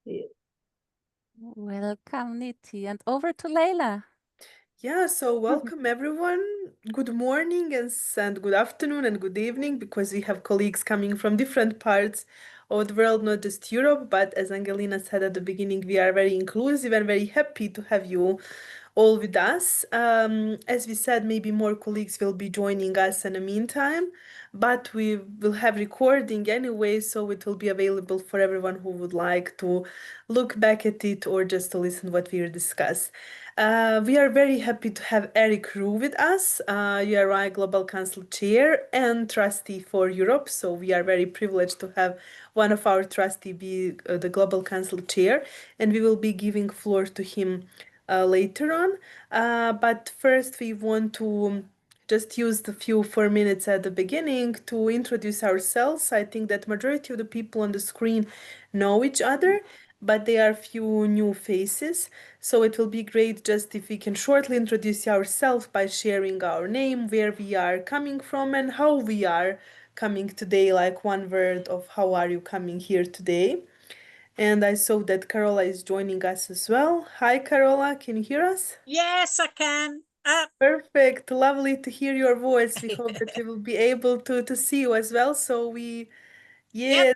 Yeah, Welcome, Niti, and over to Leila. so welcome everyone. Good morning and good afternoon and good evening because we have colleagues coming from different parts of the world, not just Europe. But as Angelina said at the beginning, we are very inclusive and very happy to have you all with us. As we said, maybe more colleagues will be joining us in the meantime, but we will have recording anyway, so it will be available for everyone who would like to look back at it or just to listen what we discuss. We are very happy to have Eric Roux with us, URI Global Council Chair and Trustee for Europe. So we are very privileged to have one of our trustee be the Global Council Chair, and we will be giving floor to him later on. But first, we want to just use the few 4 minutes at the beginning to introduce ourselves. I think that majority of the people on the screen know each other, but there are few new faces. So it will be great just if we can shortly introduce ourselves by sharing our name, where we are coming from, and how we are coming today, like one word of how are you coming here today. And I saw that Carola is joining us as well. Hi, Carola, can you hear us? Yes, I can. Perfect. Lovely to hear your voice. We hope that we will be able to see you as well. Yep. Yes,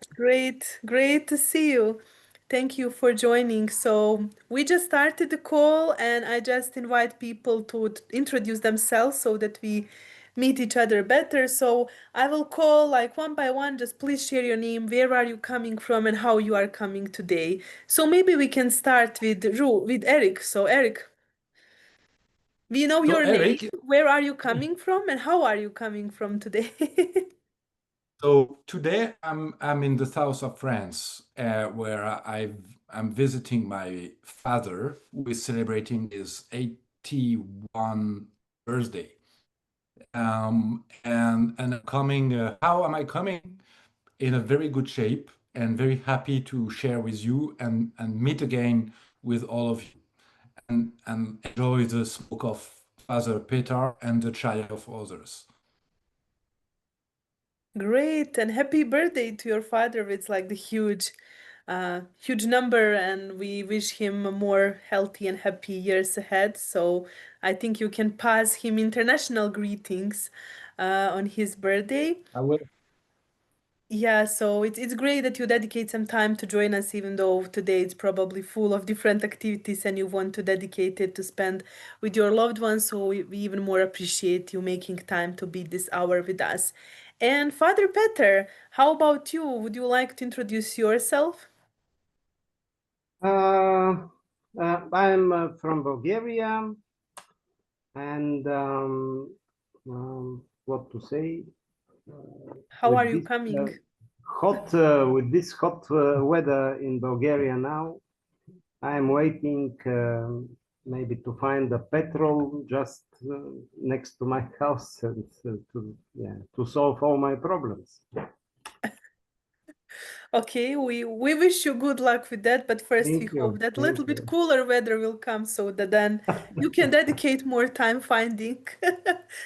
great to see you. Thank you for joining. So we just started the call and I just invite people to introduce themselves so that we meet each other better. So I will call like one by one. Just please share your name, where are you coming from and how you are coming today. So maybe we can start with Eric. So Eric, we know So your name. Eric, Where are you coming from and how are you coming from today? so today I'm in the south of France, where I'm visiting my father, who is celebrating his 81 birthday. And I'm coming. How am I coming? In a very good shape and very happy to share with you and meet again with all of you and enjoy the smoke of Father Peter and the chai of others. Great and happy birthday to your father. It's like the huge number, and we wish him more healthy and happy years ahead. So I think you can pass him international greetings on his birthday. I will. Yeah, so it's great that you dedicate some time to join us, even though today it's probably full of different activities and you want to dedicate it to spend with your loved ones. So we even more appreciate you making time to be this hour with us. And Father Peter, how about you? Would you like to introduce yourself? Uh, I'm from Bulgaria, and what to say How are with you this coming? hot weather in Bulgaria now. I'm waiting maybe to find a petrol just next to my house and to solve all my problems. Okay, we wish you good luck with that, but first we Thank hope you. that Thank little bit you. cooler weather will come so that then you can dedicate more time finding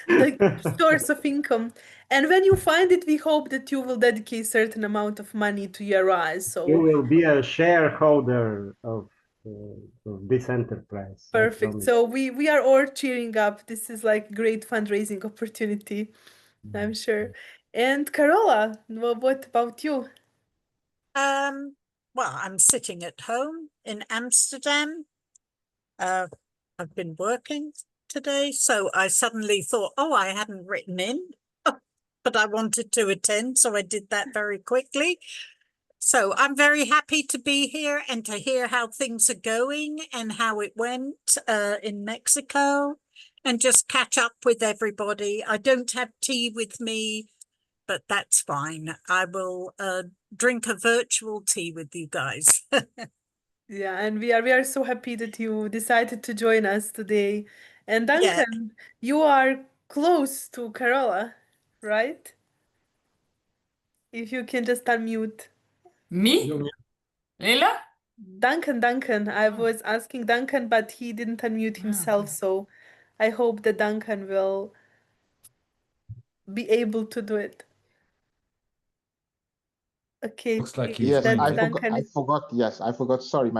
the source of income. And when you find it, we hope that you will dedicate certain amount of money to your eyes. You So will be a shareholder of this enterprise, I perfect. promise. So we are all cheering up. This is like great fundraising opportunity, I'm sure. And Carola, what about you? Um, well, I'm sitting at home in Amsterdam. Uh, I've been working today, so I suddenly thought, oh, I hadn't written in, but I wanted to attend, so I did that very quickly. So I'm very happy to be here and to hear how things are going and how it went in Mexico and just catch up with everybody. I don't have tea with me, but that's fine. I will drink a virtual tea with you guys. Yeah, and we are so happy that you decided to join us today. And Yeah. Duncan, you are close to Carola, right? If you can just unmute. You Me? mean Leila? Duncan, I Oh. was asking Duncan, but he didn't unmute himself, so I hope that Duncan will be able to do it. Okay, Looks like great. he's Yes, That muted. Duncan I is. forgot. Yes, I forgot. Sorry,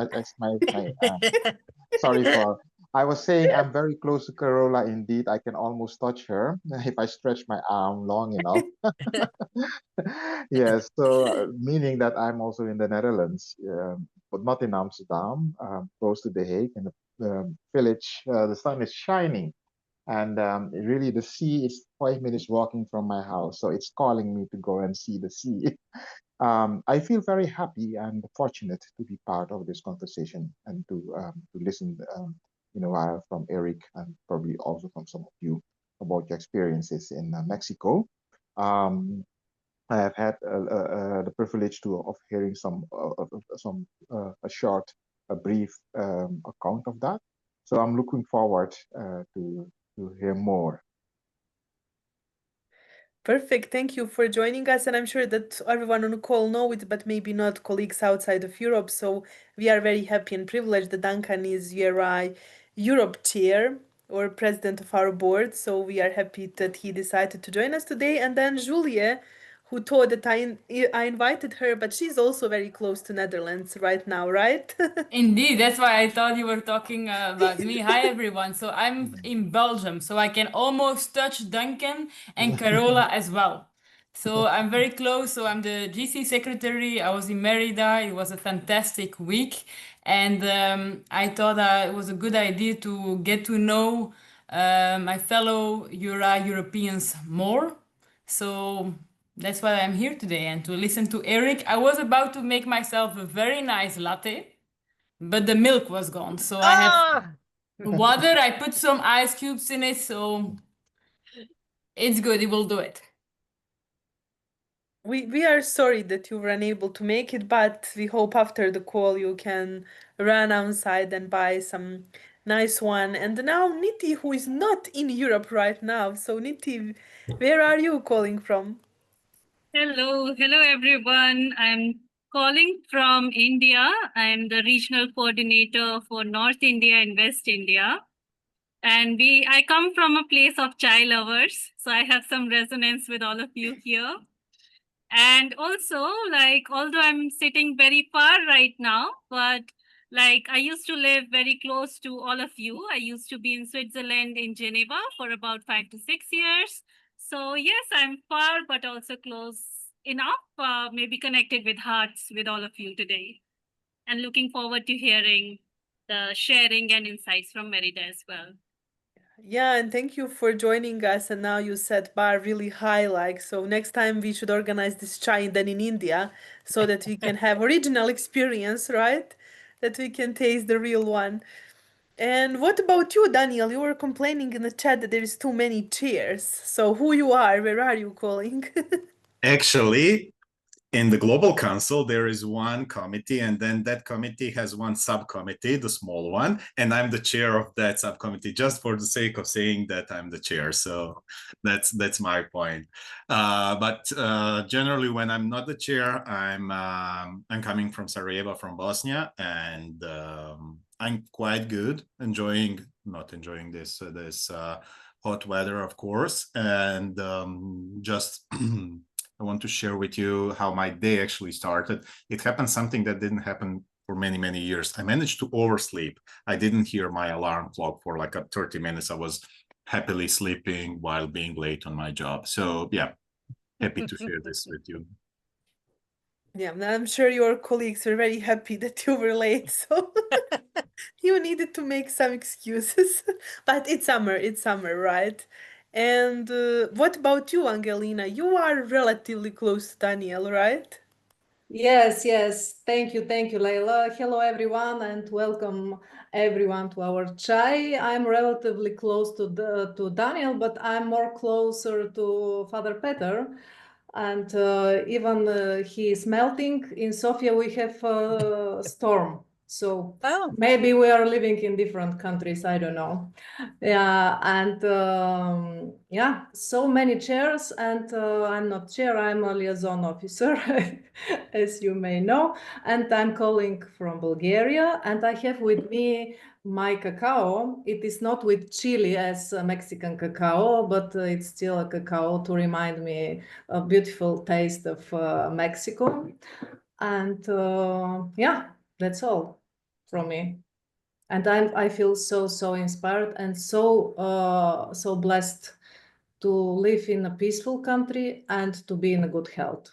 sorry for. I was saying I'm very close to Carola indeed. I can almost touch her if I stretch my arm long enough. Yes, so meaning that I'm also in the Netherlands, but not in Amsterdam, close to The Hague, in the village. The sun is shining, and really the sea is 5 minutes walking from my house, so it's calling me to go and see the sea. I feel very happy and fortunate to be part of this conversation and to listen, from Eric and probably also from some of you about your experiences in Mexico. Um, I have had the privilege of hearing a short, a brief account of that. So I'm looking forward to hear more. Perfect. Thank you for joining us. And I'm sure that everyone on the call know it, but maybe not colleagues outside of Europe. So we are very happy and privileged that Duncan is URI Europe chair or president of our board. So we are happy that he decided to join us today. And then Julia, who thought that I invited her, but she's also very close to Netherlands right now, right? Indeed, that's why I thought you were talking about me. Hi, everyone. So I'm in Belgium, so I can almost touch Duncan and Carola as well. So I'm very close. So I'm the GC secretary. I was in Merida. It was a fantastic week. And I thought it was a good idea to get to know my fellow URI Europeans more. So that's why I'm here today and to listen to Eric. I was about to make myself a very nice latte, but the milk was gone. So I have Ah! water. I put some ice cubes in it, so it's good. It will do it. We are sorry that you were unable to make it, but we hope after the call you can run outside and buy some nice one. And now Niti, who is not in Europe right now. So Niti, where are you calling from? Hello everyone. I'm calling from India. I'm the regional coordinator for North India and West India. And I come from a place of chai lovers, so I have some resonance with all of you here. And also, although I'm sitting very far right now, but I used to live very close to all of you. I used to be in Switzerland, in Geneva, for about 5 to 6 years. So yes, I'm far, but also close enough, maybe connected with hearts with all of you today. And looking forward to hearing the sharing and insights from Merida as well. Yeah, and thank you for joining us. And now you set bar really high, so next time we should organize this chai then in India so that we can have original experience, right? That we can taste the real one. And what about you, Daniel? You were complaining in the chat that there is too many chairs. So who you are? Where are you calling? Actually, in the Global Council, there is one committee, and then that committee has one subcommittee, the small one, and I'm the chair of that subcommittee, just for the sake of saying that I'm the chair. So that's my point. But generally, when I'm not the chair, I'm coming from Sarajevo, from Bosnia, and I'm quite good, not enjoying this hot weather, of course, and just. I want to share with you how my day actually started. It happened something that didn't happen for many, many years. I managed to oversleep. I didn't hear my alarm clock for 30 minutes. I was happily sleeping while being late on my job. So yeah, happy to share this with you. Yeah, I'm sure your colleagues were very happy that you were late, so you needed to make some excuses. But it's summer, right? And what about you, Angelina? You are relatively close to Daniel, right? Yes. Thank you, Leila. Hello, everyone, and welcome everyone to our chai. I'm relatively close to Daniel, but I'm more closer to Father Peter. And even he is melting. In Sofia, we have a storm. So Oh, maybe we are living in different countries, I don't know. Yeah, and yeah, so many chairs, and I'm not chair, I'm a liaison officer, as you may know, and I'm calling from Bulgaria, and I have with me my cacao. It is not with chili as Mexican cacao, but it's still a cacao to remind me a beautiful taste of Mexico. And yeah, that's all from me. And I feel so inspired and so blessed to live in a peaceful country and to be in a good health.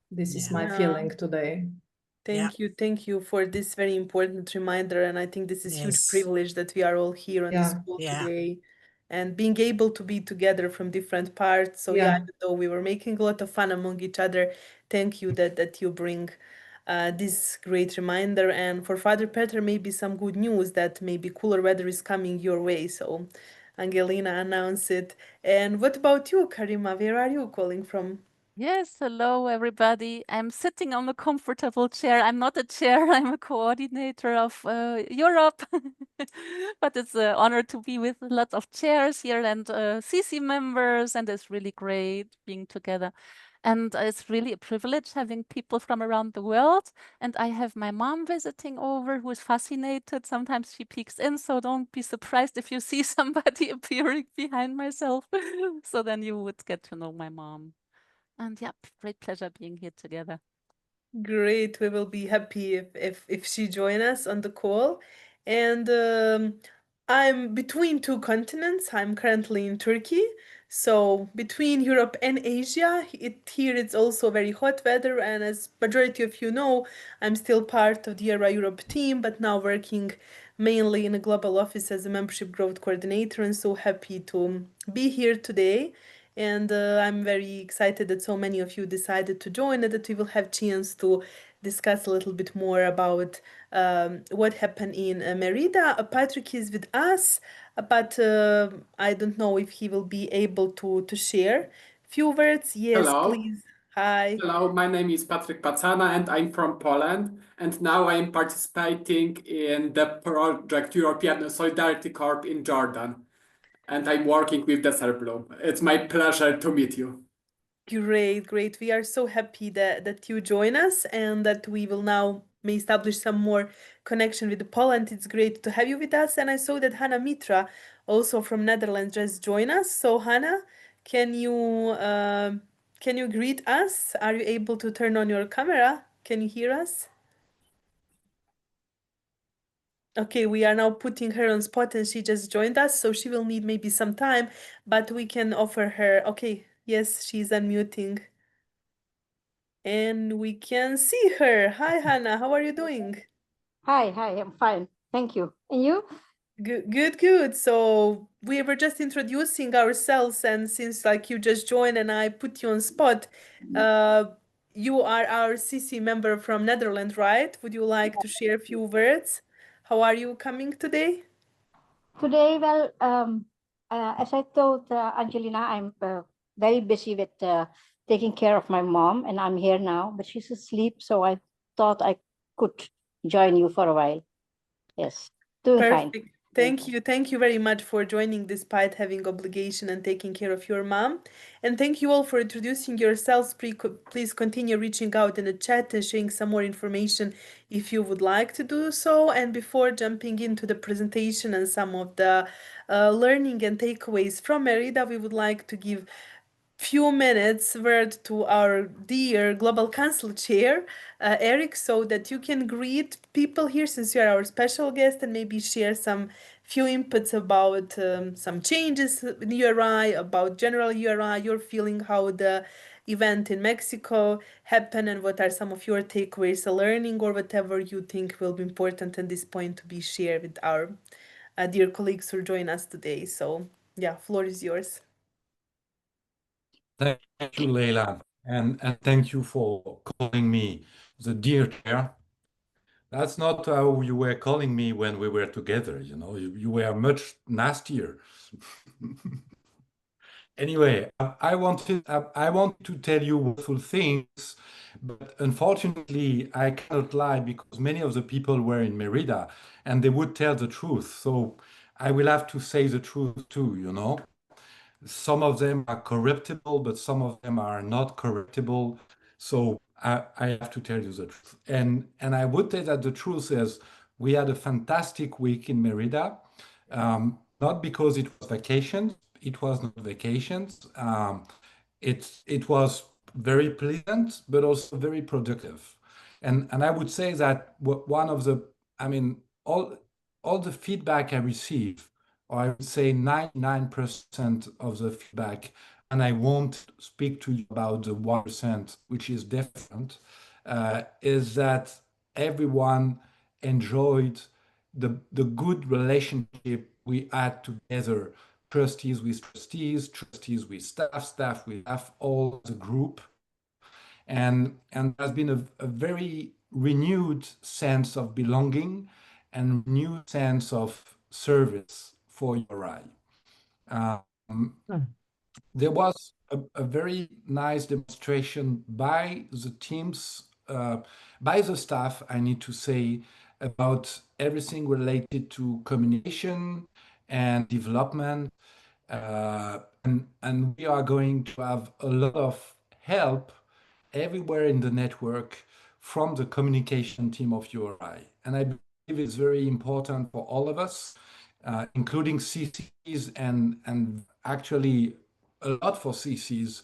This is yeah. my Yeah. feeling today. Thank you for this very important reminder. And I think this is huge Yes. privilege that we are all here on this Yeah. call Yeah. today and being able to be together from different parts. So yeah, Yeah. even though we were making a lot of fun among each other, thank you that you bring this great reminder. And for Father Peter, maybe some good news that maybe cooler weather is coming your way. So Angelina announced it. And what about you, Karima? Where are you calling from? Yes, hello everybody. I'm sitting on a comfortable chair. I'm not a chair, I'm a coordinator of Europe. But it's an honor to be with lots of chairs here and CC members, and it's really great being together. And it's really a privilege having people from around the world. And I have my mom visiting over who is fascinated. Sometimes she peeks in, so don't be surprised if you see somebody appearing behind myself. So then you would get to know my mom. And yeah, great pleasure being here together. Great. We will be happy if she join us on the call. And I'm between two continents. I'm currently in Turkey. So between Europe and Asia, here it's also very hot weather. And as majority of you know, I'm still part of the URI Europe team, but now working mainly in a global office as a membership growth coordinator, and so happy to be here today. And I'm very excited that so many of you decided to join and that we will have chance to discuss a little bit more about what happened in Merida. Patrick is with us, but I don't know if he will be able to share few words. Yes, Hello. please. Hi. Hello, my name is Patryk Pacana and I'm from Poland. And now I am participating in the project European Solidarity Corps in Jordan. And I'm working with Bloom. It's my pleasure to meet you. Great, great. We are so happy that you join us and that we will now may establish some more connection with Poland. It's great to have you with us. And I saw that Hannah Mitra, also from Netherlands, just joined us. So Hannah, can you greet us? Are you able to turn on your camera? Can you hear us? Okay, we are now putting her on spot and she just joined us, so she will need maybe some time, but we can offer her. Okay, yes, she's unmuting. And we can see her. Hi, Hannah. How are you doing? Hi, I'm fine. Thank you. And you? Good, good, good. So we were just introducing ourselves, and since like you just joined and I put you on spot, uh, you are our CC member from Netherlands, right? Would you like to share a few words? How are you coming today? Today, well, as I told Angelina, I'm very busy with taking care of my mom, and I'm here now, but she's asleep, so I thought I could join you for a while. Yes, doing fine. Perfect. Thank you very much for joining despite having obligation and taking care of your mom. And thank you all for introducing yourselves. Please continue reaching out in the chat and sharing some more information if you would like to do so. And before jumping into the presentation and some of the learning and takeaways from Merida, we would like to give few minutes word to our dear Global Council Chair, Eric, so that you can greet people here since you are our special guest and maybe share some few inputs about some changes in URI, about general URI, your feeling how the event in Mexico happened and what are some of your takeaways, learning or whatever you think will be important at this point to be shared with our dear colleagues who join us today. So yeah, floor is yours. Thank you, Leila, and thank you for calling me the dear chair. That's not how you were calling me when we were together, you know. You were much nastier. Anyway, I want to tell you wonderful things, but unfortunately, I cannot lie because many of the people were in Merida and they would tell the truth. So I will have to say the truth too, you know. Some of them are corruptible, but some of them are not corruptible. So I have to tell you the truth. And I would say that the truth is we had a fantastic week in Merida. Not because it was vacations, it was not vacations. It was very pleasant, but also very productive. And I would say that one of the, I mean, all the feedback I receive, or I would say 99% of the feedback, and I won't speak to you about the 1%, which is different, is that everyone enjoyed the good relationship we had together, trustees with trustees, trustees with staff, staff with staff, all the group. And there's been a very renewed sense of belonging and renewed sense of service for URI. There was a very nice demonstration by the teams, by the staff, I need to say, about everything related to communication and development. And we are going to have a lot of help everywhere in the network from the communication team of URI. And I believe it's very important for all of us, including CCs and actually a lot for CCs,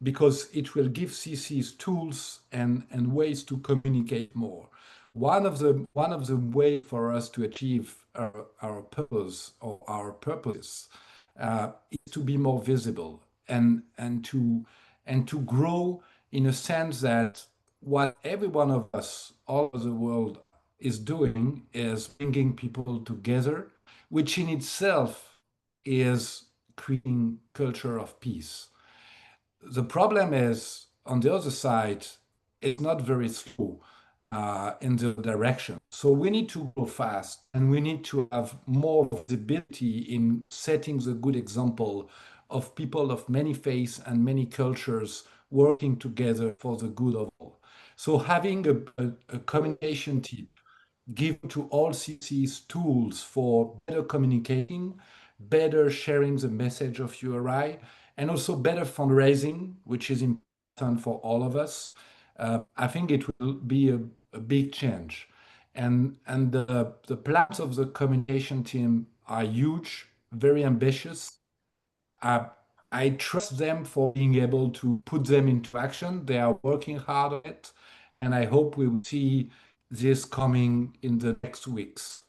because it will give CCs tools and ways to communicate more. One of the ways for us to achieve our purpose or our purposes is to be more visible and to grow in a sense that what every one of us all over the world is doing is bringing people together, which in itself is creating culture of peace. The problem is, on the other side, it's not very slow in the direction. So we need to go fast and we need to have more visibility in setting the good example of people of many faiths and many cultures working together for the good of all. So having a communication team given to all CCs tools for better communicating, better sharing the message of URI, and also better fundraising, which is important for all of us. I think it will be a big change. And the plans of the communication team are huge, very ambitious. I trust them for being able to put them into action. They are working hard on it, and I hope we will see this coming in the next weeks.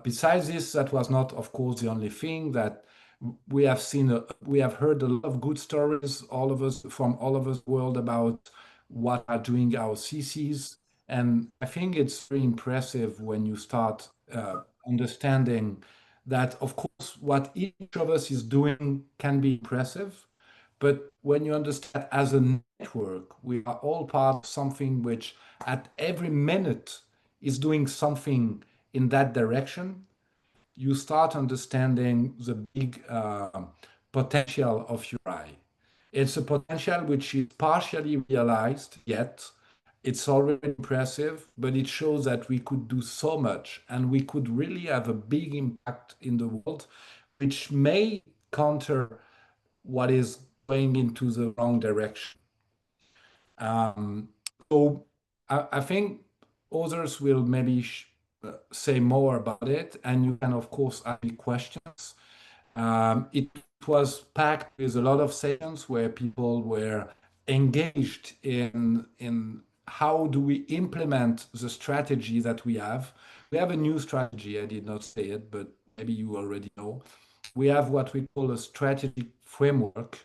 Besides this, that was not, of course, the only thing that we have seen. We have heard a lot of good stories, all of us from all over the world about what are doing our CCs, and I think it's very impressive when you start understanding that, of course, what each of us is doing can be impressive, but when you understand as a network, we are all part of something which at every minute is doing something in that direction, you start understanding the big potential of URI. It's a potential which is partially realized yet. It's already impressive, but it shows that we could do so much and we could really have a big impact in the world, which may counter what is going into the wrong direction. So I think others will maybe say more about it, and you can, of course, ask me questions. It was packed with a lot of sessions where people were engaged in how do we implement the strategy that we have. We have a new strategy. I did not say it, but maybe you already know. We have what we call a strategic framework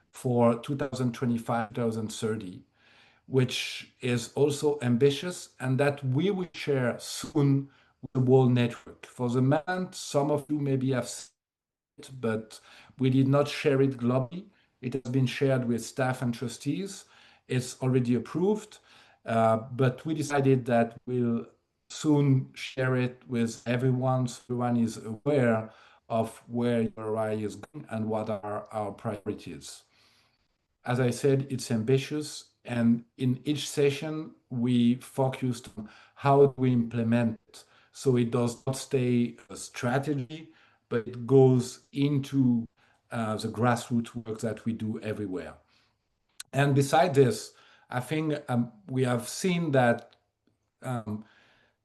for 2025-2030, which is also ambitious and that we will share soon with the whole network. For the moment, some of you maybe have seen it, but we did not share it globally. It has been shared with staff and trustees. It's already approved, but we decided that we'll soon share it with everyone so everyone is aware of where URI is going and what are our priorities. As I said, it's ambitious, and in each session, we focused on how we implement it. So it does not stay a strategy, but it goes into the grassroots work that we do everywhere. And beside this, I think we have seen that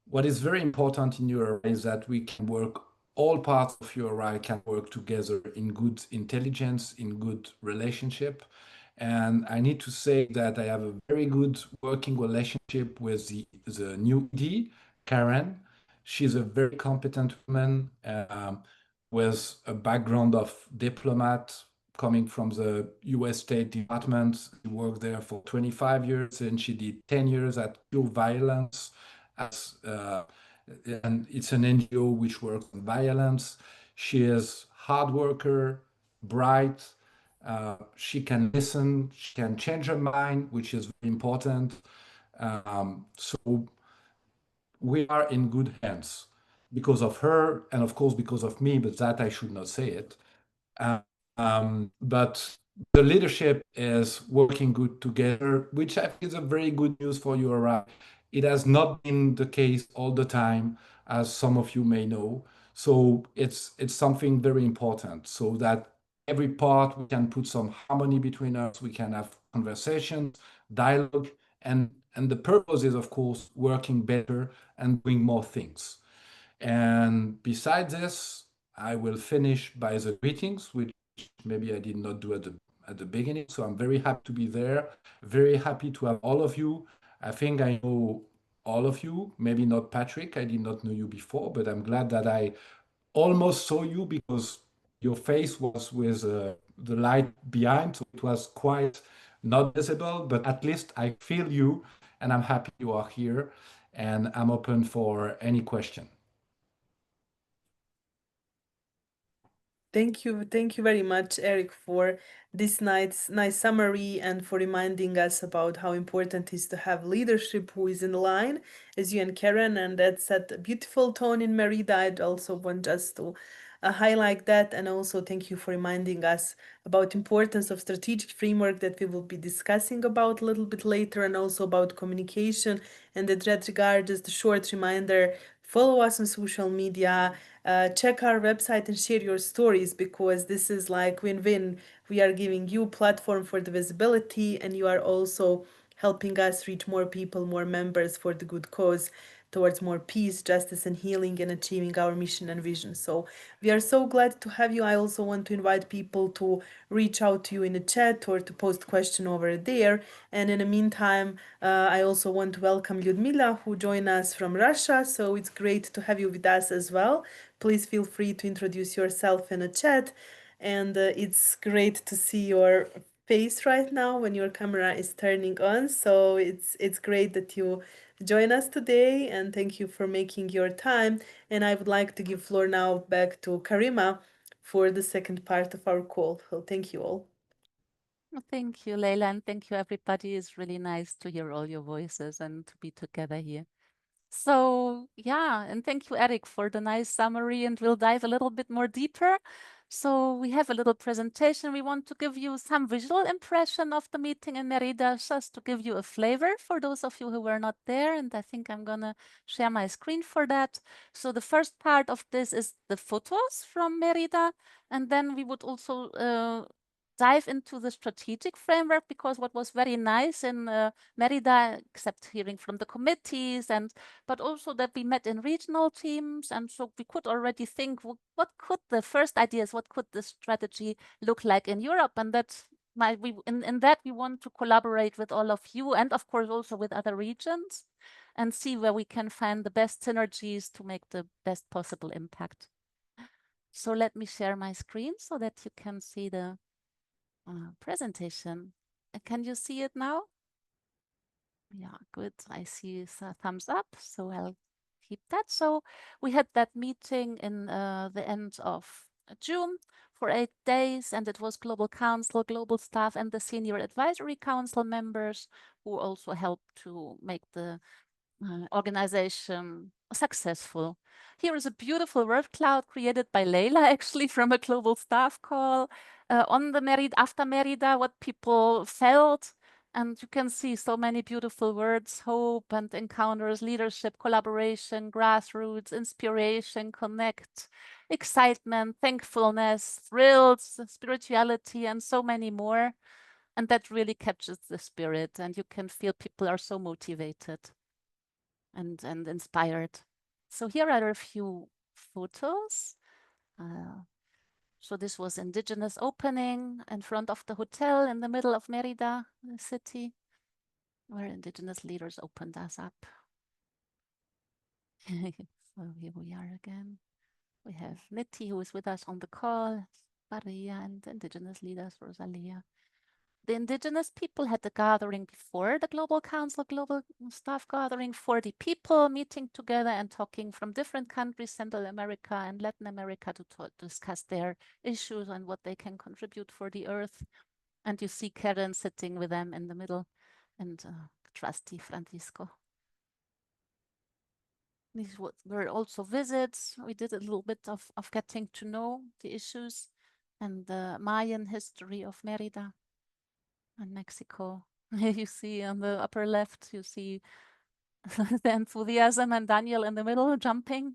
what is very important in URI is that we can work, all parts of URI can work together in good intelligence, in good relationship. And I need to say that I have a very good working relationship with the new ED, Karen. She's a very competent woman with a background of diplomat coming from the US State Department. She worked there for 25 years and she did 10 years at Pure Violence as and it's an NGO which works on violence. She is hard worker, bright. She can listen. She can change her mind, which is very important. So we are in good hands because of her, and of course because of me. But that I should not say it. But the leadership is working good together, which I think is a very good news for URI. It has not been the case all the time, as some of you may know. So it's something very important, so that every part we can put some harmony between us, we can have conversations, dialogue, and the purpose is, of course, working better and doing more things. And besides this, I will finish by the greetings, which maybe I did not do at the beginning. So I'm very happy to be there, very happy to have all of you. I think I know all of you, maybe not Patrick, I did not know you before, but I'm glad that I almost saw you because your face was with the light behind, so it was quite not visible, but at least I feel you and I'm happy you are here and I'm open for any question. Thank you very much, Eric, for this nice summary and for reminding us about how important it is to have leadership who is in line, as you and Karen, and that set a beautiful tone in Merida. I'd also want just to highlight that, and also thank you for reminding us about importance of strategic framework that we will be discussing about a little bit later, and also about communication. And in that regard, just a short reminder, follow us on social media, check our website and share your stories, because this is like win-win. We are giving you platform for the visibility, and you are also helping us reach more people, more members for the good cause, towards more peace, justice, and healing, and achieving our mission and vision. So we are so glad to have you. I also want to invite people to reach out to you in the chat or to post question over there. And in the meantime, I also want to welcome Lyudmila, who joined us from Russia. So it's great to have you with us as well. Please feel free to introduce yourself in the chat. And it's great to see your face right now when your camera is turning on. So it's great that you join us today, and thank you for making your time. And I would like to give floor now back to Karima for the second part of our call. So thank you all. Thank you, Leila, and thank you, everybody. It's really nice to hear all your voices and to be together here. So yeah, and thank you, Eric, for the nice summary, and we'll dive a little bit more deeper. So we have a little presentation. We want to give you some visual impression of the meeting in Merida, just to give you a flavor for those of you who were not there. And I think I'm gonna share my screen for that. So the first part of this is the photos from Merida. And then we would also dive into the strategic framework, because what was very nice in Merida, except hearing from the committees, but also that we met in regional teams, and so we could already think what could the first ideas, what could the strategy look like in Europe, and that in that we want to collaborate with all of you, and of course also with other regions, and see where we can find the best synergies to make the best possible impact. So let me share my screen so that you can see the presentation. Can you see it now? Yeah, good. I see a thumbs up, so I'll keep that. So we had that meeting in the end of June for 8 days, and it was Global Council, Global Staff, and the Senior Advisory Council members who also helped to make the organization successful. Here is a beautiful word cloud created by Leila, actually, from a global staff call on the Merida, after Merida, what people felt. And you can see so many beautiful words: hope and encounters, leadership, collaboration, grassroots, inspiration, connect, excitement, thankfulness, thrills, spirituality, and so many more. And that really captures the spirit, and you can feel people are so motivated and inspired. So here are a few photos. So this was indigenous opening in front of the hotel in the middle of Merida, the city, where indigenous leaders opened us up. So here we are again. We have Niti, who is with us on the call, Maria, and indigenous leaders, Rosalia. The indigenous people had the gathering before the Global Council, Global Staff Gathering, 40 people meeting together and talking from different countries, Central America and Latin America, to discuss their issues and what they can contribute for the earth. And you see Karen sitting with them in the middle, and trustee Francisco. These were also visits. We did a little bit of getting to know the issues and the Mayan history of Merida and Mexico. You see on the upper left, you see the enthusiasm, and Daniel in the middle jumping.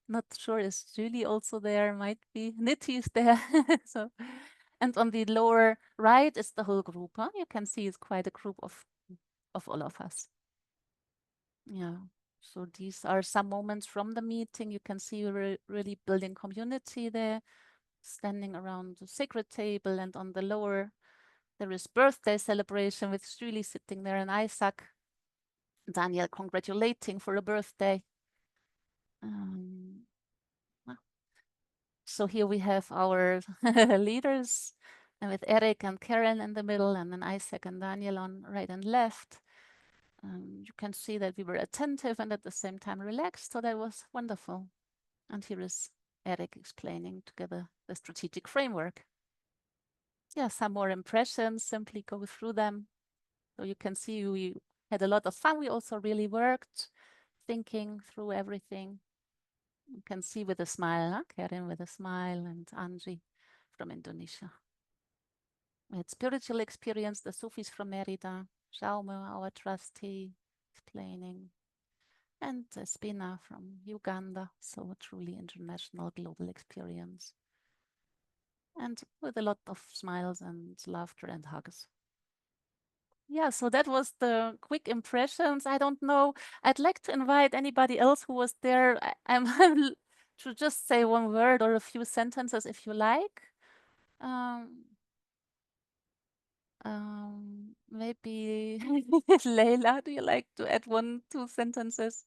Not sure, is Julie also there? Might be. Niti is there. So, and on the lower right is the whole group. Huh? You can see it's quite a group of all of us. Yeah. So these are some moments from the meeting. You can see we're really building community there, standing around the sacred table, and on the lower there is birthday celebration with Julie sitting there and Isaac. Daniel congratulating for a birthday. So here we have our leaders, and with Eric and Karen in the middle, and then Isaac and Daniel on right and left. You can see that we were attentive and at the same time relaxed, so that was wonderful. And here is Eric explaining together the strategic framework. Yeah, some more impressions, simply go through them. So you can see we had a lot of fun. We also really worked, thinking through everything. You can see with a smile, huh? Karen with a smile, and Angie from Indonesia. We had spiritual experience, the Sufis from Merida, Jaume, our trustee, explaining, and Spina from Uganda, so a truly international global experience. And with a lot of smiles and laughter and hugs. Yeah, so that was the quick impressions. I don't know. I'd like to invite anybody else who was there. I'm to just say one word or a few sentences if you like. Maybe Leila, do you like to add 1-2 sentences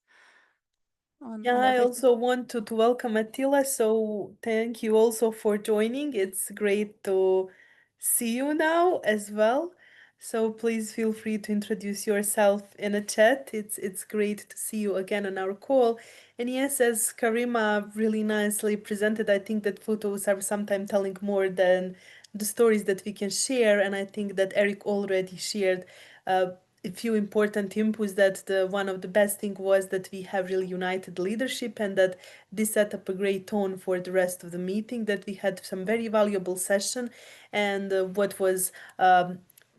on Yeah, I everything? also want to welcome Attila, so thank you also for joining. It's great to see you now as well. So please feel free to introduce yourself in a chat. It's great to see you again on our call. And yes, as Karima really nicely presented, I think that photos are sometimes telling more than the stories that we can share. And I think that Eric already shared a few important inputs, that one of the best thing was that we have really united leadership, and that this set up a great tone for the rest of the meeting, that we had some very valuable session. And what was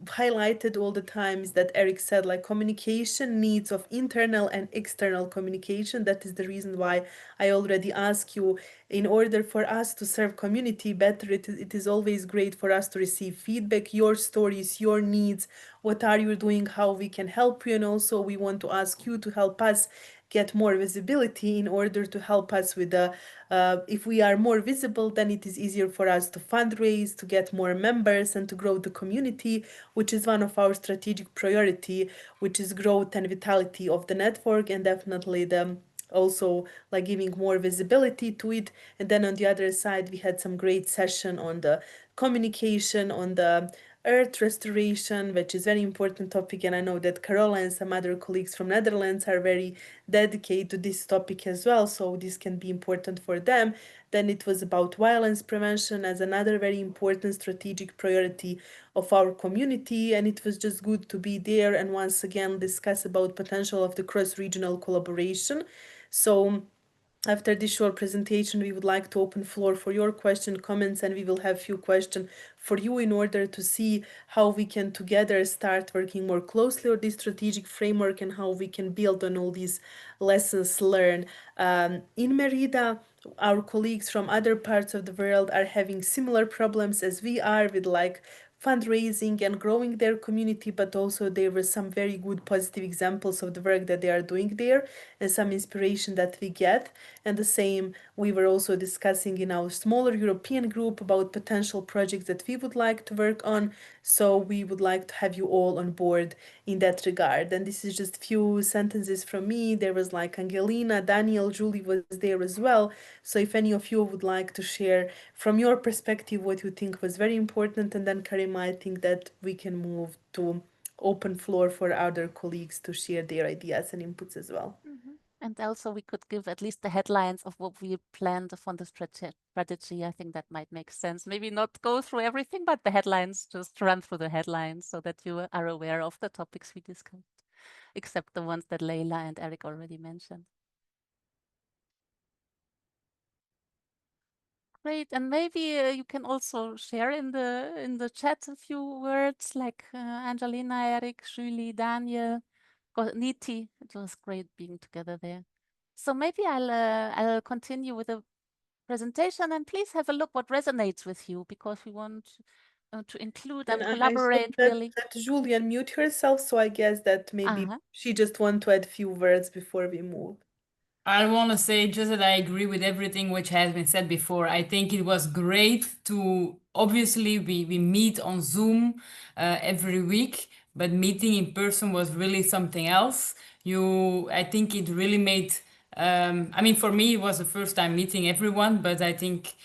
highlighted all the time is that Eric said, like, communication needs of internal and external communication. That is the reason why I already asked you, in order for us to serve community better, it is always great for us to receive feedback, your stories, your needs, what are you doing, how we can help you. And also we want to ask you to help us get more visibility, in order to help us with the if we are more visible, then it is easier for us to fundraise, to get more members, and to grow the community, which is one of our strategic priority, which is growth and vitality of the network, and definitely the also like giving more visibility to it. And then on the other side, we had some great session on the communication, on the earth restoration, which is very important topic. And I know that Carola and some other colleagues from Netherlands are very dedicated to this topic as well, so this can be important for them. Then it was about violence prevention as another very important strategic priority of our community, and it was just good to be there and once again discuss about potential of the cross-regional collaboration. So After this short presentation, we would like to open floor for your question, comments, and we will have few questions for you in order to see how we can together start working more closely on this strategic framework and how we can build on all these lessons learned. In Merida, our colleagues from other parts of the world are having similar problems as we are with like fundraising and growing their community, but also there were some very good positive examples of the work that they are doing there and some inspiration that we get. And the same, we were also discussing in our smaller European group about potential projects that we would like to work on. So we would like to have you all on board in that regard. And this is just few sentences from me. There was like Angelina, Daniel, Julie was there as well. So if any of you would like to share from your perspective what you think was very important, and then Karima, I think that we can move to open floor for other colleagues to share their ideas and inputs as well. And also we could give at least the headlines of what we planned for the strategy. I think that might make sense. Maybe not go through everything, but the headlines, just run through the headlines so that you are aware of the topics we discussed, except the ones that Leila and Eric already mentioned. Great, and maybe you can also share in the chat a few words like Angelina, Eric, Julie, Daniel, Niti. It was great being together there. So maybe I'll continue with the presentation, and please have a look what resonates with you, because we want to include and collaborate really. That Julie unmute herself, so I guess that maybe she just want to add few words before we move. I want to say just that I agree with everything which has been said before. I think it was great to, obviously, we meet on Zoom every week, but meeting in person was really something else. I think it really made, I mean, for me, it was the first time meeting everyone, but I think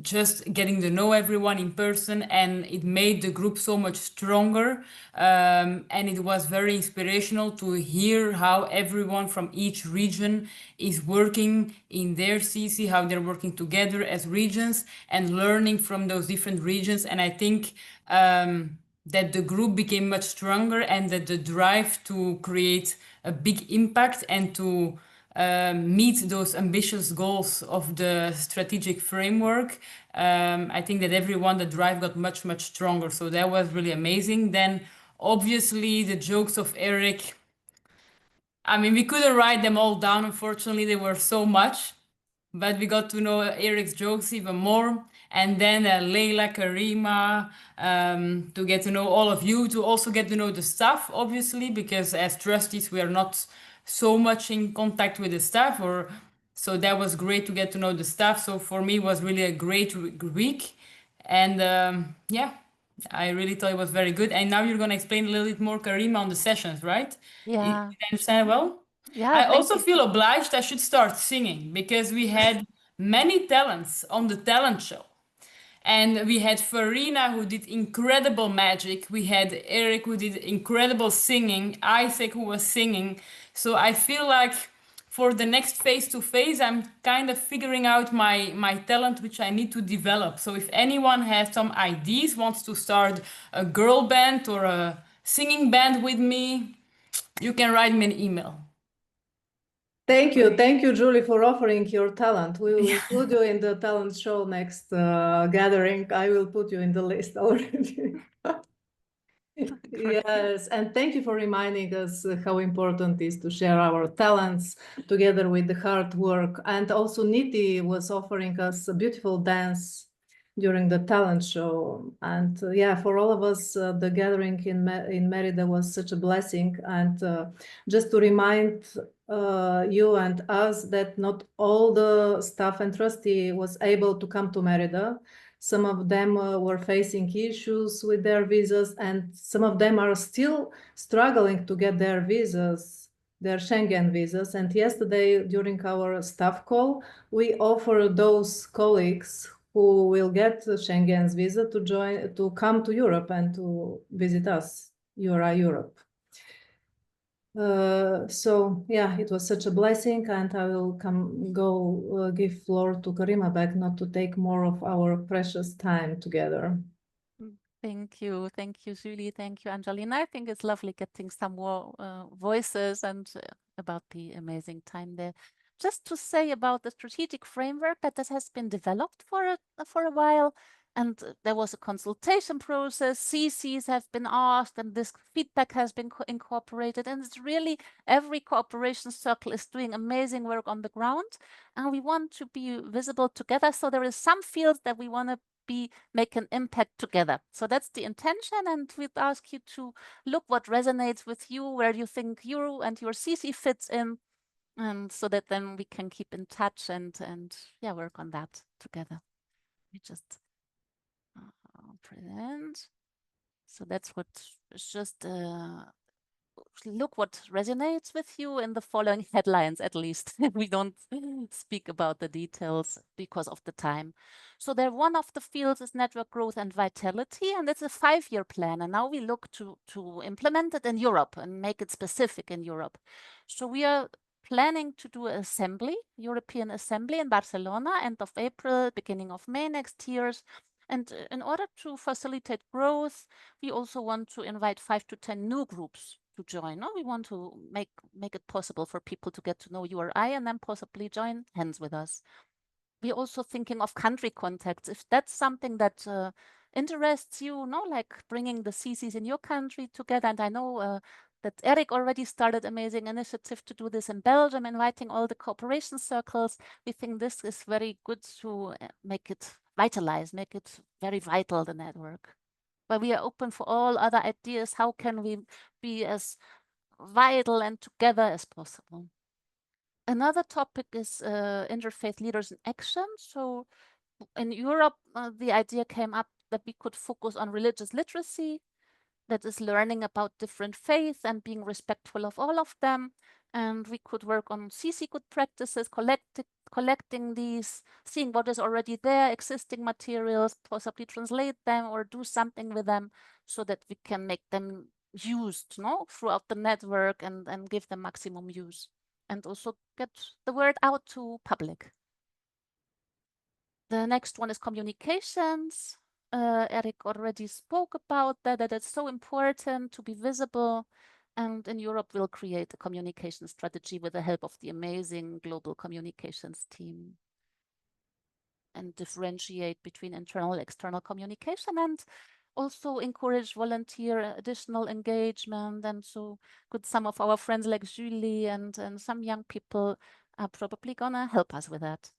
just getting to know everyone in person, and it made the group so much stronger, and it was very inspirational to hear how everyone from each region is working in their CC, how they're working together as regions and learning from those different regions. And I think that the group became much stronger, and that the drive to create a big impact and to meet those ambitious goals of the strategic framework. I think that everyone, the drive got much, much stronger. So that was really amazing. Then obviously the jokes of Eric, I mean, we couldn't write them all down. Unfortunately, there were so much, but we got to know Eric's jokes even more. And then Leila, Karima, to get to know all of you, to also get to know the staff, obviously, because as trustees, we are not so much in contact with the staff, so that was great to get to know the staff. So for me, it was really a great week. And yeah, I really thought it was very good. And now you're going to explain a little bit more, Karima, on the sessions, right? Yeah. Did I understand well? Yeah, I also feel obliged I should start singing, because we had many talents on the talent show. And we had Farina, who did incredible magic. We had Eric, who did incredible singing. Isaac, who was singing. So I feel like for the next face-to-face, I'm kind of figuring out my talent, which I need to develop. So if anyone has some ideas, wants to start a girl band or a singing band with me, you can write me an email. Thank you, Julie, for offering your talent. We will include you in the talent show next gathering. I will put you in the list already. Yes, and thank you for reminding us how important it is to share our talents together with the hard work. And also Niti was offering us a beautiful dance during the talent show. And yeah, for all of us, the gathering in Merida was such a blessing. And just to remind you and us that not all the staff and trustee was able to come to Merida. Some of them were facing issues with their visas, and some of them are still struggling to get their visas, their Schengen visas. And yesterday, during our staff call, we offered those colleagues who will get the Schengen's visa to come to Europe and to visit us, URI Europe. So yeah, it was such a blessing, and I will give floor to Karima back, not to take more of our precious time together. Thank you, Julie. Thank you, Angelina. I think it's lovely getting some more voices and about the amazing time there. just to say about the strategic framework that has been developed for a while. And there was a consultation process, CCs have been asked, and this feedback has been incorporated. And it's really, every cooperation circle is doing amazing work on the ground. And we want to be visible together. So there is some fields that we want to make an impact together. So that's the intention. And we'd ask you to look what resonates with you, where you think you and your CC fits in. And so that then we can keep in touch and yeah, work on that together. We just present. So that's what is just look what resonates with you in the following headlines, at least. We don't speak about the details because of the time. So there, one of the fields is network growth and vitality, and it's a 5-year plan. And now we look to implement it in Europe and make it specific in Europe. So we are planning to do an assembly, European assembly in Barcelona, end of April, beginning of May next year. And in order to facilitate growth, we also want to invite 5 to 10 new groups to join. No? We want to make it possible for people to get to know URI and then possibly join hands with us. We're also thinking of country contacts. If that's something that interests you, like bringing the CCs in your country together. And I know that Eric already started amazing initiative to do this in Belgium, inviting all the cooperation circles. We think this is very good to make it vitalize, make it very vital, the network. But we are open for all other ideas. How can we be as vital and together as possible? Another topic is interfaith leaders in action. So in Europe, the idea came up that we could focus on religious literacy, that is learning about different faiths and being respectful of all of them. And we could work on CC good practices, collecting these, seeing what is already there, existing materials, possibly translate them or do something with them so that we can make them used throughout the network and give them maximum use. And also get the word out to public. The next one is communications. Eric already spoke about that it's so important to be visible. And in Europe, we'll create a communication strategy with the help of the amazing global communications team. And differentiate between internal and external communication, and also encourage volunteer additional engagement. And so some of our friends like Julie and some young people are probably gonna help us with that.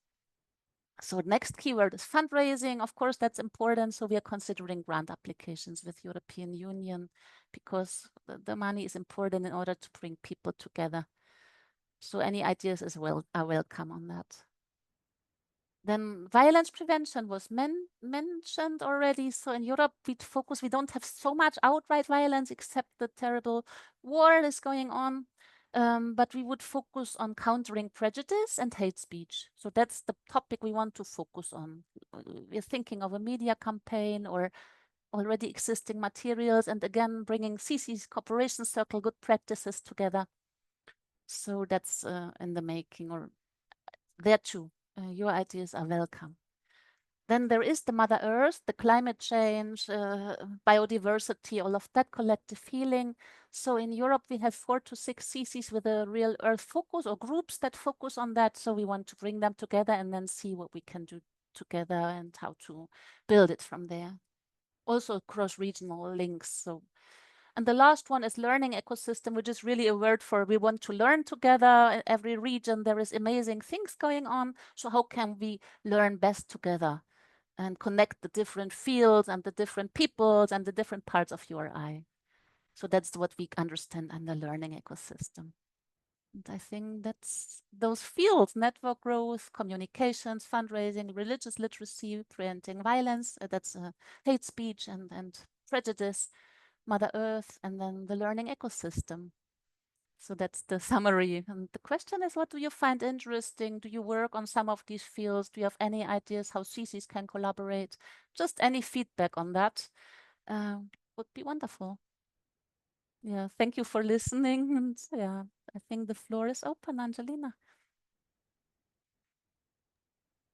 So next keyword is fundraising. Of course, that's important. So we are considering grant applications with European Union because the money is important in order to bring people together. So any ideas as well are welcome on that. Then violence prevention was mentioned already. So in Europe, we don't have so much outright violence except the terrible war is going on. But we would focus on countering prejudice and hate speech. So that's the topic we want to focus on. We're thinking of a media campaign or already existing materials, and again, bringing CC's cooperation circle good practices together. So that's in the making, or there too. Your ideas are welcome. Then there is the Mother Earth, the climate change, biodiversity, all of that collective healing. So in Europe, we have 4 to 6 CCs with a real Earth focus or groups that focus on that. So we want to bring them together and then see what we can do together and how to build it from there. Also cross-regional links. So. And the last one is learning ecosystem, which is really a word for we want to learn together. In every region, there is amazing things going on. So how can we learn best together and connect the different fields and the different peoples and the different parts of URI? So that's what we understand under learning ecosystem. And I think that's those fields: network growth, communications, fundraising, religious literacy, preventing violence, that's hate speech and prejudice, Mother Earth, and then the learning ecosystem. So that's the summary. And the question is, what do you find interesting? Do you work on some of these fields? Do you have any ideas how CCs can collaborate? Just any feedback on that would be wonderful. Yeah, thank you for listening. And yeah, I think the floor is open, Angelina.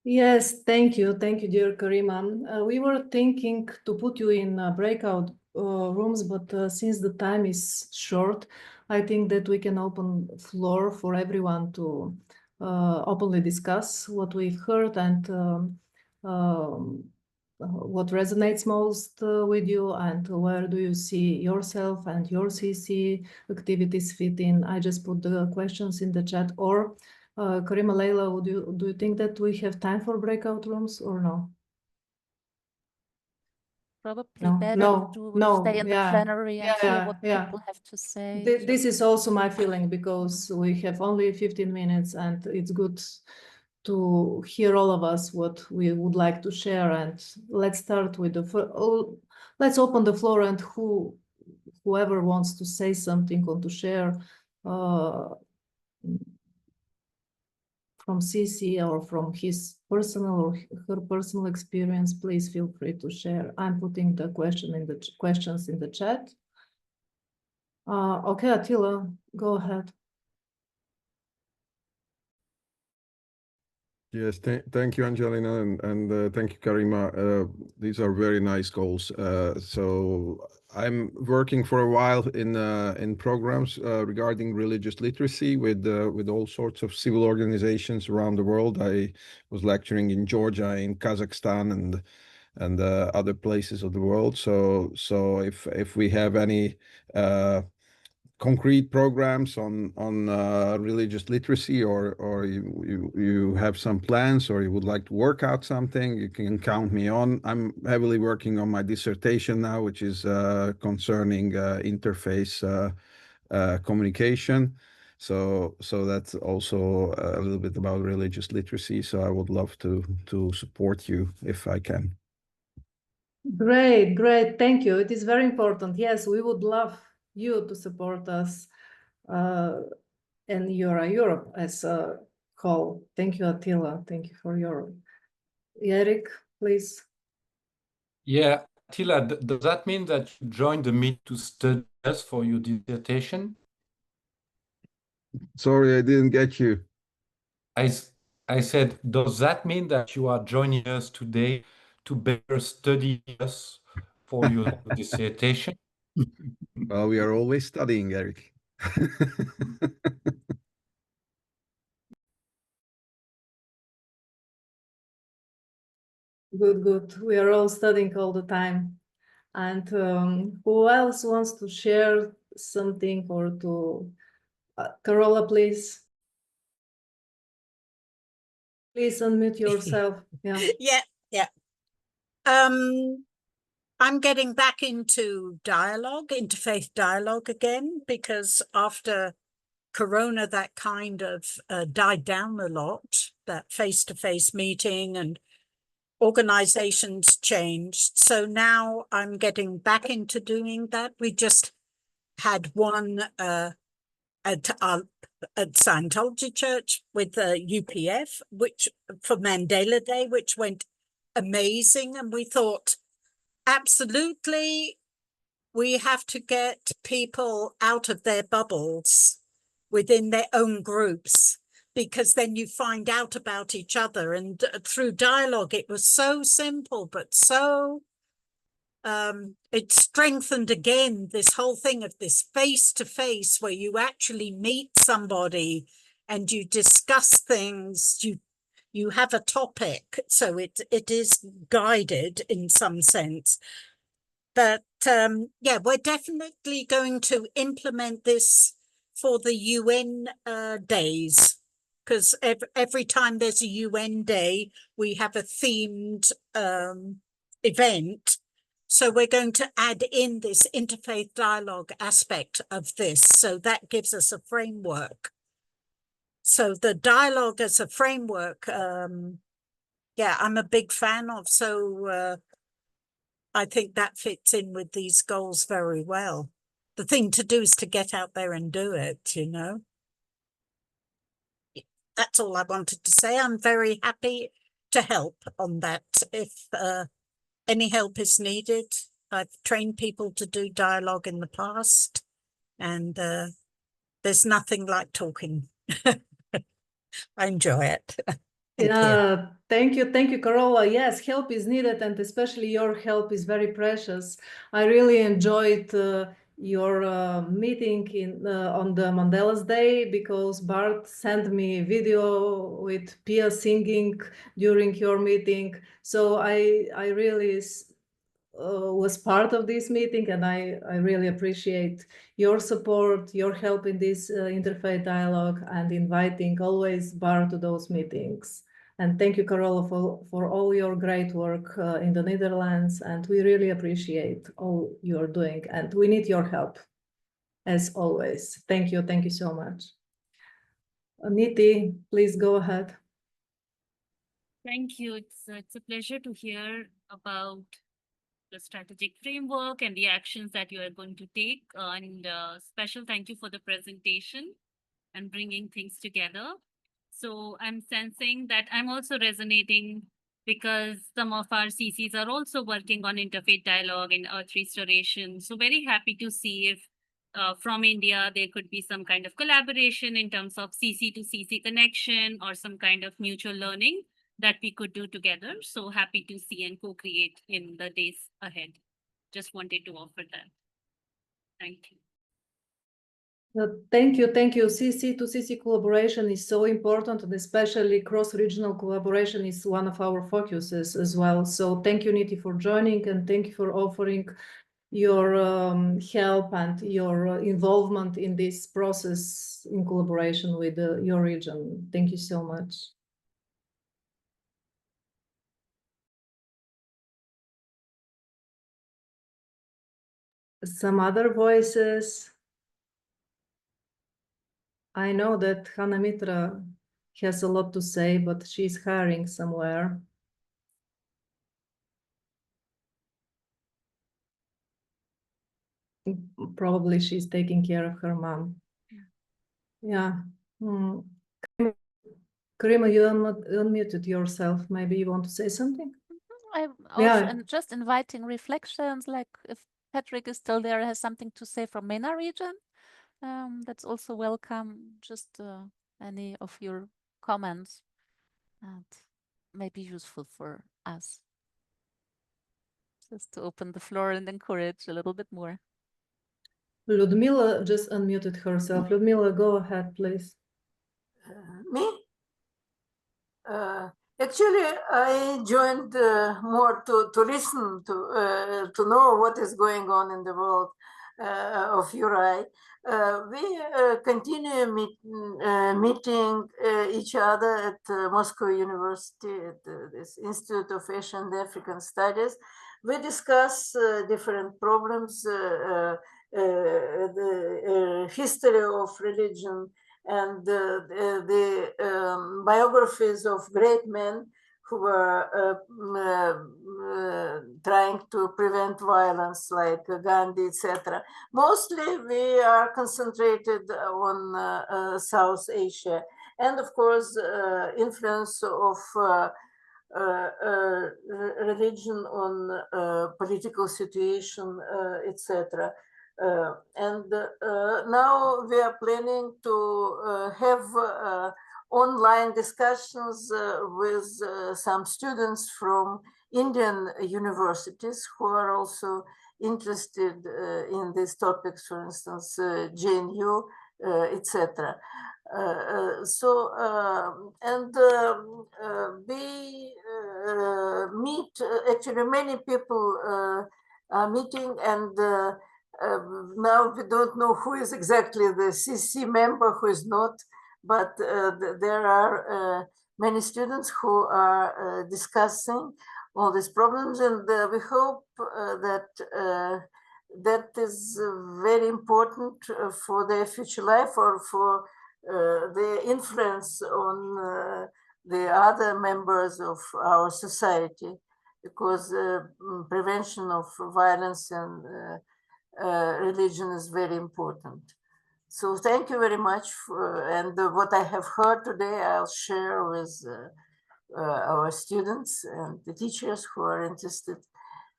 Yes, thank you, dear Karima. We were thinking to put you in breakout rooms, but since the time is short, I think that we can open floor for everyone to openly discuss what we've heard and what resonates most with you, and where do you see yourself and your CC activities fit in. I just put the questions in the chat. Or Karima, Leila, do you think that we have time for breakout rooms or no? Probably better to stay in the plenary and hear what people have to say. This is also my feeling, because we have only 15 minutes and it's good to hear all of us what we would like to share. And let's start with let's open the floor, and whoever wants to say something or to share from CC or from his personal or her personal experience, please feel free to share. I'm putting the questions in the chat. Okay, Attila, go ahead. Yes, thank you, Angelina, and thank you, Karima. These are very nice goals. So I'm working for a while in programs regarding religious literacy with all sorts of civil organizations around the world. I was lecturing in Georgia, in Kazakhstan, and other places of the world. So if we have any concrete programs on religious literacy, or you have some plans, or you would like to work out something, you can count me on. I'm heavily working on my dissertation now, which is concerning interface communication. So that's also a little bit about religious literacy. So I would love to support you if I can. Great, thank you. It is very important. Yes, we would love you to support us in URI Europe as a whole. Thank you, Attila. Thank you for your... Eric, please. Yeah, Attila, does that mean that you joined the meet to study us for your dissertation? Sorry, I didn't get you. I said, does that mean that you are joining us today to better study us for your dissertation? Well, we are always studying, Eric. Good. We are all studying all the time. And who else wants to share something or to... Carola, please. Please unmute yourself. Yeah. I'm getting back into dialogue, interfaith dialogue again, because after Corona, that kind of died down a lot, that face-to-face meeting, and organizations changed. So now I'm getting back into doing that. We just had one at Scientology Church with UPF, which for Mandela Day, which went amazing. And we thought, absolutely, we have to get people out of their bubbles within their own groups, because then you find out about each other. And through dialogue, it was so simple, but so it strengthened again this whole thing of this face-to-face, where you actually meet somebody and you discuss things, you have a topic, so it is guided in some sense. But yeah, we're definitely going to implement this for the UN days, because every time there's a UN day, we have a themed event. So we're going to add in this interfaith dialogue aspect of this. So that gives us a framework. So the dialogue as a framework, yeah, I'm a big fan of. So I think that fits in with these goals very well. The thing to do is to get out there and do it, you know. That's all I wanted to say. I'm very happy to help on that. If any help is needed, I've trained people to do dialogue in the past, and there's nothing like talking. I enjoy it. Thank you, Carola. Yes, help is needed, and especially your help is very precious. I really enjoyed your meeting on the Mandela's Day, because Bart sent me a video with Pia singing during your meeting. So I really was part of this meeting, and I really appreciate your support, your help in this interfaith dialogue, and inviting always Bart to those meetings. And thank you, Carola, for all your great work in the Netherlands. And we really appreciate all you're doing. And we need your help, as always. Thank you. Thank you so much. Niti, please go ahead. Thank you. It's a pleasure to hear about the strategic framework and the actions that you are going to take. And special thank you for the presentation and bringing things together. So I'm sensing that I'm also resonating because some of our CCs are also working on interfaith dialogue and earth restoration. So very happy to see if from India, there could be some kind of collaboration in terms of CC to CC connection or some kind of mutual learning that we could do together. So happy to see and co-create in the days ahead. Just wanted to offer that. Thank you. Thank you, thank you. CC to CC collaboration is so important, and especially cross-regional collaboration is one of our focuses as well. So thank you, Niti, for joining, and thank you for offering your help and your involvement in this process in collaboration with your region. Thank you so much. Some other voices. I know that Hannah Mitra has a lot to say, but she's hiring somewhere. Probably she's taking care of her mom. Yeah. Karima, you unmuted yourself. Maybe you want to say something? I'm also just inviting reflections, like if Patrick is still there, has something to say from MENA region. That's also welcome. Just any of your comments that may be useful for us. Just to open the floor and encourage a little bit more. Ludmila just unmuted herself. Ludmila, go ahead, please. Me? Actually, I joined more to listen to know what is going on in the world of URI. We continue meeting each other at Moscow University at this Institute of Asian and African Studies. We discuss different problems, the history of religion, and the biographies of great men who were trying to prevent violence, like Gandhi, etc. Mostly we are concentrated on South Asia, and of course influence of religion on political situation, etc. And now we are planning to have online discussions with some students from Indian universities who are also interested in these topics, for instance, JNU, etc. We meet, actually many people are meeting, and now we don't know who is exactly the CC member, who is not, but there are many students who are discussing all these problems, and we hope that that is very important for their future life, or for their influence on the other members of our society, because prevention of violence and religion is very important. So thank you very much and what I have heard today I'll share with our students and the teachers who are interested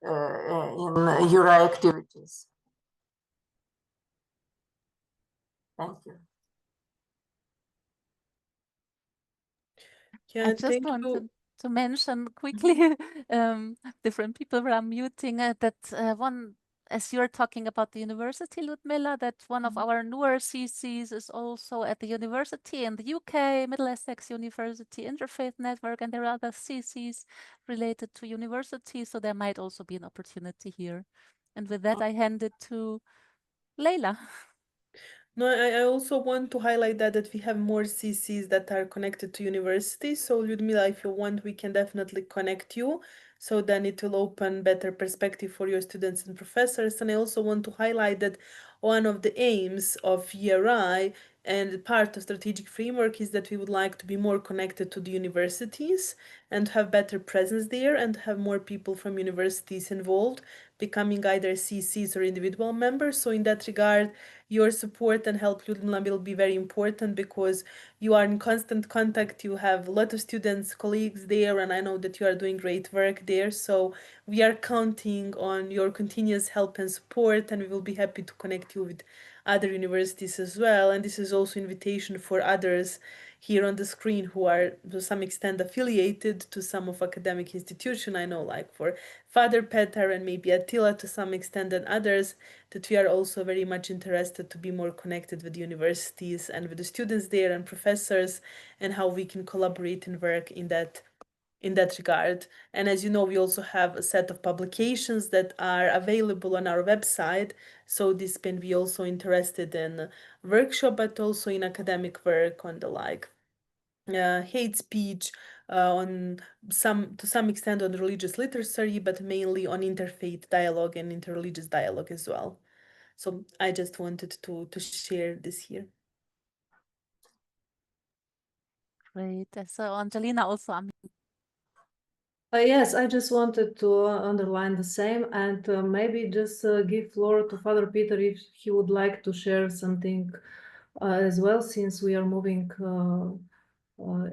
in URI activities. Thank you. Yeah, I just wanted to mention quickly, different people were muting that one as you're talking about the university, Ludmila, that one of our newer CCs is also at the university in the UK, Middle Essex University Interfaith Network, and there are other CCs related to university, so there might also be an opportunity here. And with that, I hand it to Leila. No, I also want to highlight that we have more CCs that are connected to universities. So Ludmila, if you want, we can definitely connect you. So then it will open better perspective for your students and professors. And I also want to highlight that one of the aims of URI and part of strategic framework is that we would like to be more connected to the universities and have better presence there and have more people from universities involved, becoming either CCs or individual members. So in that regard, your support and help, Ludmila, will be very important because you are in constant contact. You have a lot of students, colleagues there, and I know that you are doing great work there. So we are counting on your continuous help and support, and we will be happy to connect you with other universities as well. And this is also invitation for others here on the screen who are to some extent affiliated to some of academic institution. I know, like for Father Petar and maybe Attila to some extent and others, that we are also very much interested to be more connected with universities and with the students there and professors, and how we can collaborate and work in that regard. And as you know, we also have a set of publications that are available on our website. So this can be also interested in workshop, but also in academic work on the like hate speech, on to some extent on religious literacy, but mainly on interfaith dialogue and interreligious dialogue as well. So I just wanted to share this here. Great. So Angelina also, Yes, I just wanted to underline the same and maybe just give floor to Father Peter if he would like to share something as well, since we are moving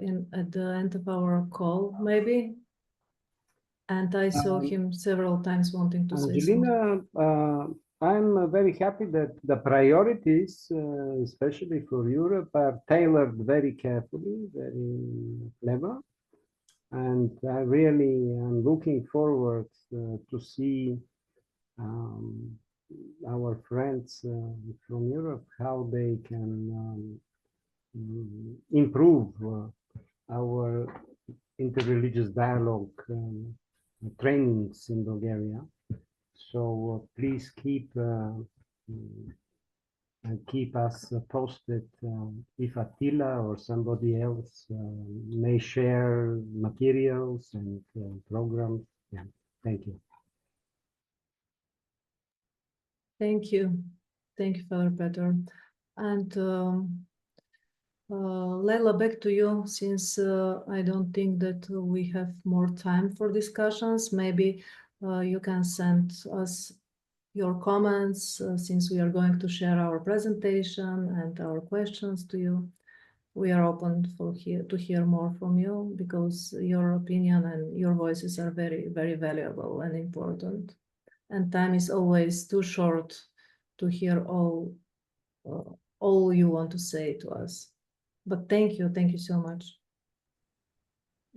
in at the end of our call, maybe. And I saw him several times wanting to say something. Angelina, I'm very happy that the priorities, especially for Europe, are tailored very carefully, very clever. And I really am looking forward to see our friends from Europe, how they can improve our interreligious dialogue trainings in Bulgaria. So please keep us posted if Attila or somebody else may share materials and programs. Yeah, thank you. Thank you. Thank you, Father Peter. And Leila, back to you, since I don't think that we have more time for discussions. Maybe you can send us your comments since we are going to share our presentation and our questions to you. We are open to hear more from you because your opinion and your voices are very, very valuable and important. And time is always too short to hear all you want to say to us. But thank you so much.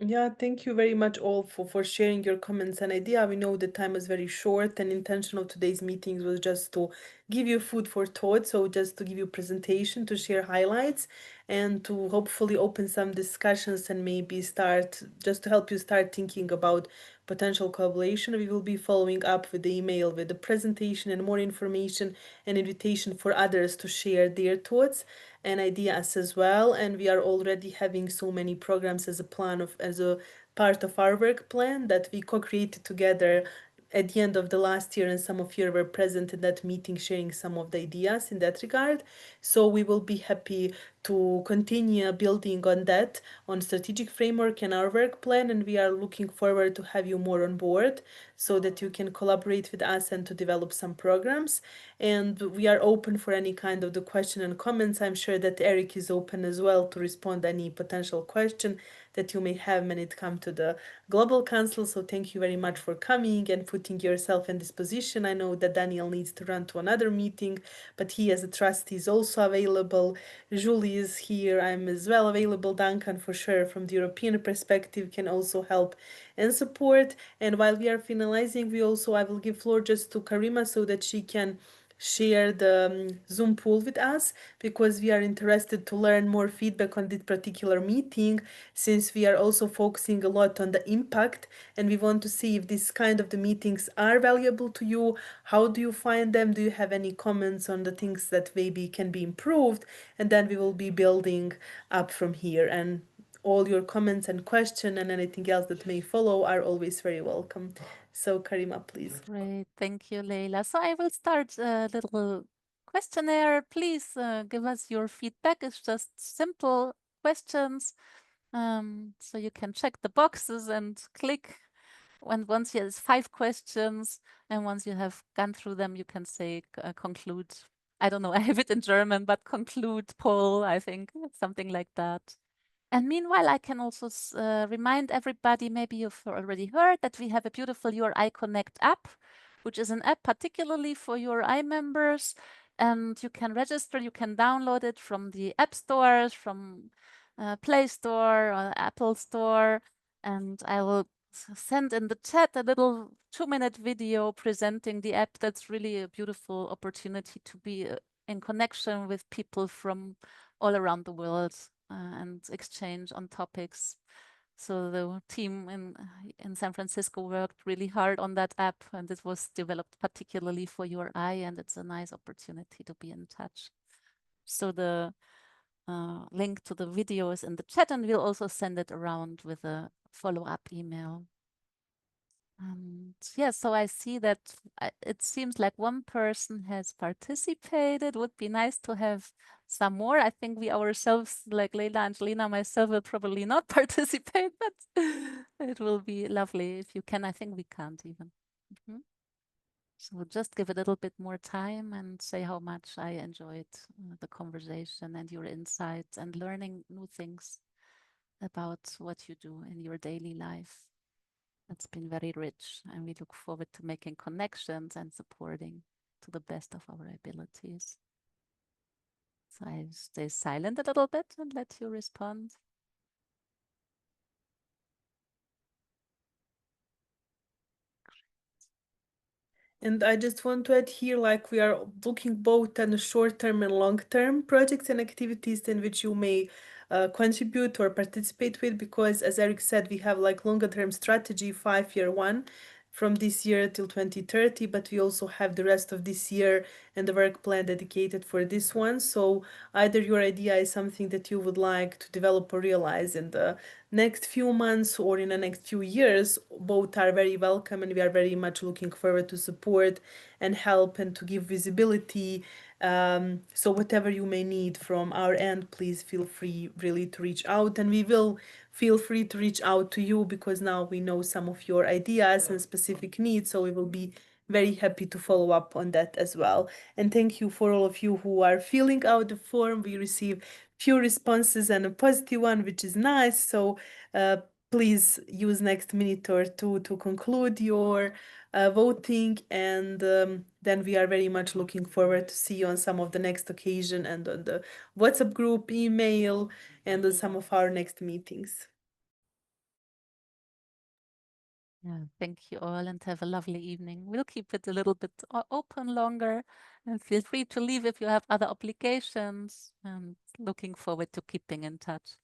Yeah, thank you very much all for sharing your comments and idea. We know the time is very short and intention of today's meetings was just to give you food for thought. So just to give you presentation, to share highlights and to hopefully open some discussions and maybe start just to help you start thinking about potential collaboration. We will be following up with the email with the presentation and more information and invitation for others to share their thoughts and ideas as well. And we are already having so many programs as a part of our work plan that we co-created together at the end of the last year, and some of you were present in that meeting sharing some of the ideas in that regard. So we will be happy to continue building on that, on strategic framework and our work plan, and we are looking forward to have you more on board so that you can collaborate with us and to develop some programs. And we are open for any kind of the question and comments. I'm sure that Eric is open as well to respond any potential question that you may have when it comes to the Global Council. So thank you very much for coming and putting yourself in this position. I know that Daniel needs to run to another meeting, but he as a trustee is also available. Julie is here. I'm as well available. Duncan, for sure, from the European perspective, can also help and support. And while we are finalizing, I will give floor just to Karima so that she can share the Zoom pool with us, because we are interested to learn more feedback on this particular meeting, since we are also focusing a lot on the impact, and we want to see if this kind of the meetings are valuable to you. How do you find them? Do you have any comments on the things that maybe can be improved? And then we will be building up from here, and all your comments and questions and anything else that may follow are always very welcome. So Karima, please. Great, thank you, Leila. So I will start a little questionnaire. Please give us your feedback. It's just simple questions. So you can check the boxes and click. And once you have 5 questions, and once you have gone through them, you can say conclude. I don't know, I have it in German, but conclude poll, I think, something like that. And meanwhile, I can also remind everybody, maybe you've already heard, that we have a beautiful URI Connect app, which is an app particularly for URI members. And you can register, you can download it from the app stores, from Play Store or Apple Store. And I will send in the chat a little 2-minute video presenting the app. That's really a beautiful opportunity to be in connection with people from all around the world and exchange on topics. So the team in San Francisco worked really hard on that app, and it was developed particularly for URI, and it's a nice opportunity to be in touch. So the link to the video is in the chat, and we'll also send it around with a follow-up email. Yeah, so I see that it seems like one person has participated. Would be nice to have some more. I think we ourselves, like Leila, Angelina, myself, will probably not participate, but it will be lovely if you can. I think we can't even. So just give it a little bit more time and say how much I enjoyed the conversation and your insights and learning new things about what you do in your daily life. It's been very rich, and we look forward to making connections and supporting to the best of our abilities. So I stay silent a little bit and let you respond. And I just want to add here, like, we are looking both at the short-term and long-term projects and activities in which you may contribute or participate with, because as Eric said, we have like longer-term strategy, 5-year one, from this year till 2030, but we also have the rest of this year and the work plan dedicated for this one. So either your idea is something that you would like to develop or realize in the next few months or in the next few years, both are very welcome, and we are very much looking forward to support and help and to give visibility. So whatever you may need from our end, please feel free really to reach out, and we will feel free to reach out to you, because now we know some of your ideas and specific needs, so we will be very happy to follow up on that as well. And thank you for all of you who are filling out the form. We receive few responses and a positive one, which is nice. So please use next minute or two to conclude your voting, and then we are very much looking forward to see you on some of the next occasion and on the WhatsApp group, email, and on some of our next meetings. Yeah, thank you all, and have a lovely evening. We'll keep it a little bit open longer, and feel free to leave if you have other obligations, and looking forward to keeping in touch.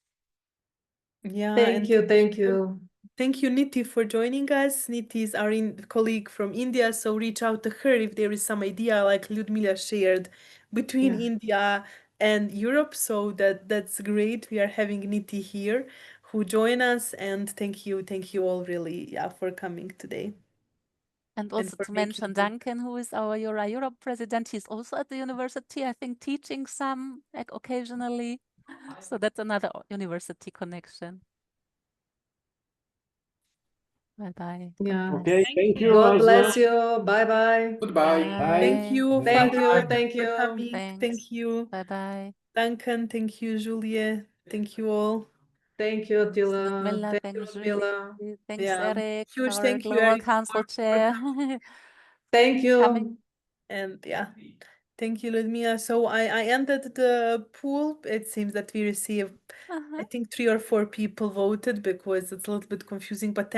Yeah, Thank you, thank you. Thank you, Niti, for joining us. Niti is our colleague from India, so reach out to her if there is some idea like Lyudmila shared between India and Europe. So that's great. We are having Niti here who join us, and thank you all really for coming today. And also to mention Duncan, who is our URI Europe president. He's also at the university, I think, teaching some occasionally. So that's another university connection. Bye-bye. Yeah. Okay, thank you. God bless you. Bye-bye. Goodbye. Thank you. Thank you. Fatma, Thank for you. coming. Thanks. Thank you. Bye-bye. Duncan, thank you. Julia, thank you all. Thank you, Attila. Ludmilla, Thank thanks you, Julie, Ludmilla. thanks Yeah, Eric, huge our thank you, Global Eric, Council for Chair. Thank you. Coming. And yeah, thank you, Ludmilla. So I ended the poll. It seems that we received, I think 3 or 4 people voted because it's a little bit confusing, but